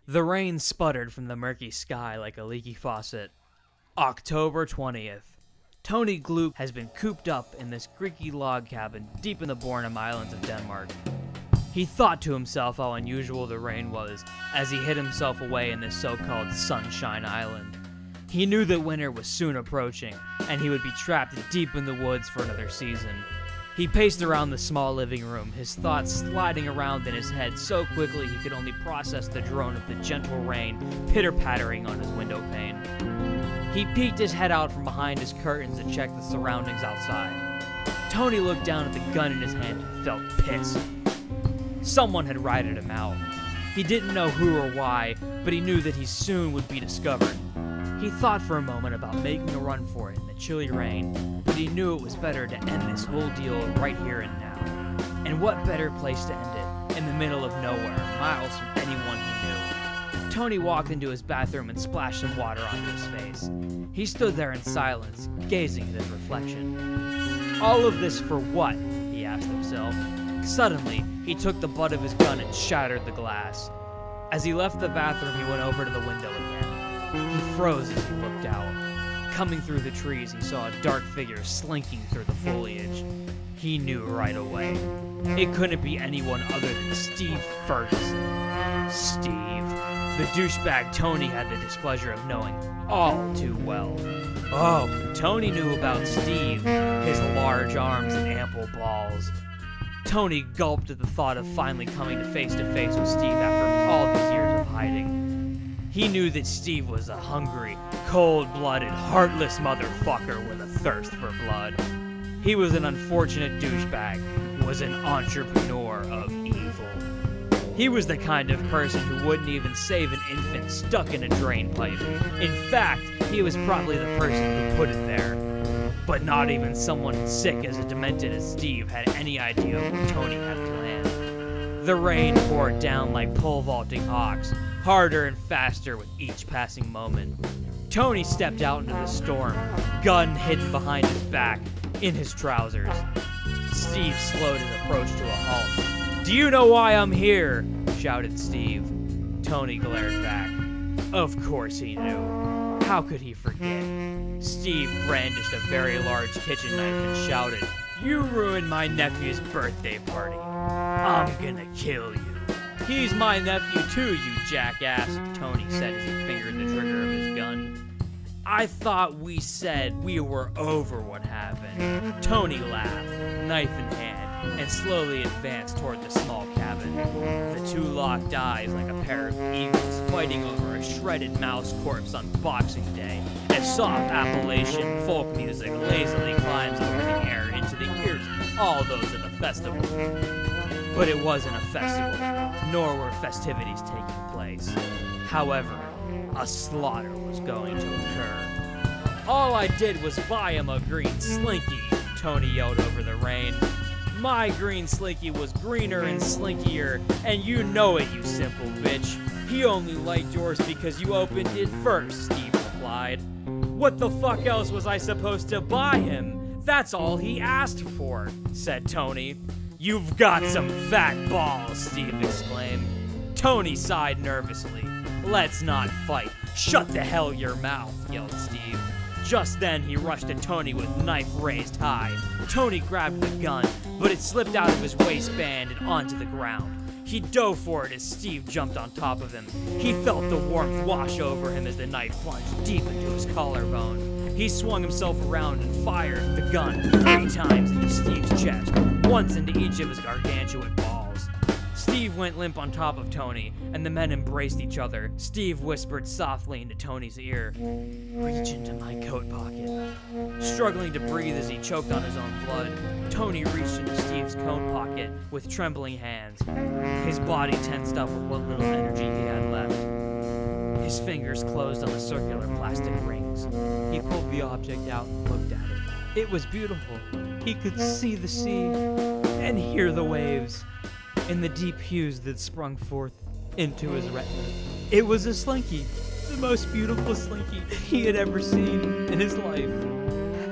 The rain sputtered from the murky sky like a leaky faucet. October 20th. Tony Gloop has been cooped up in this creaky log cabin deep in the Bornholm Islands of Denmark. He thought to himself how unusual the rain was as he hid himself away in this so-called Sunshine Island. He knew that winter was soon approaching, and he would be trapped deep in the woods for another season. He paced around the small living room, his thoughts sliding around in his head so quickly he could only process the drone of the gentle rain pitter-pattering on his window pane. He peeked his head out from behind his curtains to check the surroundings outside. Tony looked down at the gun in his hand and felt pissed. Someone had ratted him out. He didn't know who or why, but he knew that he soon would be discovered. He thought for a moment about making a run for it in the chilly rain, but he knew it was better to end this whole deal right here and now. And what better place to end it, in the middle of nowhere, miles from anyone he knew. Tony walked into his bathroom and splashed some water onto his face. He stood there in silence, gazing at his reflection. All of this for what? He asked himself. Suddenly, he took the butt of his gun and shattered the glass. As he left the bathroom, he went over to the window again. He froze as he looked out. Coming through the trees, he saw a dark figure slinking through the foliage. He knew right away. It couldn't be anyone other than Steve Ferguson. Steve. The douchebag Tony had the displeasure of knowing all too well. Oh, Tony knew about Steve, his large arms and ample balls. Tony gulped at the thought of finally coming to face with Steve after all these years of hiding. He knew that Steve was a hungry, cold-blooded, heartless motherfucker with a thirst for blood. He was an unfortunate douchebag, was an entrepreneur of evil. He was the kind of person who wouldn't even save an infant stuck in a drain pipe. In fact, he was probably the person who put it there. But not even someone as sick as demented as Steve had any idea what Tony had planned. The rain poured down like pole-vaulting hawks, harder and faster with each passing moment. Tony stepped out into the storm, gun hidden behind his back, in his trousers. Steve slowed his approach to a halt. "Do you know why I'm here?" shouted Steve. Tony glared back. Of course he knew. How could he forget? Steve brandished a very large kitchen knife and shouted, "You ruined my nephew's birthday party. I'm gonna kill you." "He's my nephew too, you jackass," Tony said as he fingered the trigger of his gun. "I thought we said we were over what happened." Tony laughed, knife in hand, and slowly advanced toward the small cabin. The two locked eyes like a pair of eagles fighting over a shredded mouse corpse on Boxing Day, as soft Appalachian folk music lazily climbs over the air into the ears of all those at the festival. But it wasn't a festival, nor were festivities taking place. However, a slaughter was going to occur. "All I did was buy him a green slinky," Tony yelled over the rain. "My green slinky was greener and slinkier, and you know it, you simple bitch. He only liked yours because you opened it first," Steve replied. "What the fuck else was I supposed to buy him? That's all he asked for," said Tony. "You've got some fat balls," Steve exclaimed. Tony sighed nervously. "Let's not fight. Shut the hell your mouth," yelled Steve. Just then, he rushed at Tony with knife raised high. Tony grabbed the gun, but it slipped out of his waistband and onto the ground. He dove for it as Steve jumped on top of him. He felt the warmth wash over him as the knife plunged deep into his collarbone. He swung himself around and fired the gun 3 times into Steve's chest, once into each of his gargantuan balls. Steve went limp on top of Tony, and the men embraced each other. Steve whispered softly into Tony's ear, "Reach into my coat pocket." Struggling to breathe as he choked on his own blood, Tony reached into Steve's coat pocket with trembling hands. His body tensed up with what little energy he had left. His fingers closed on the circular plastic rings. He pulled the object out and looked at it. It was beautiful. He could see the sea and hear the waves in the deep hues that sprung forth into his retina. It was a slinky, the most beautiful slinky he had ever seen in his life.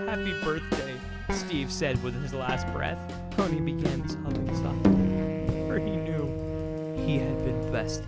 "Happy birthday," Steve said with his last breath. Tony began sobbing softly, for he knew he had been bested.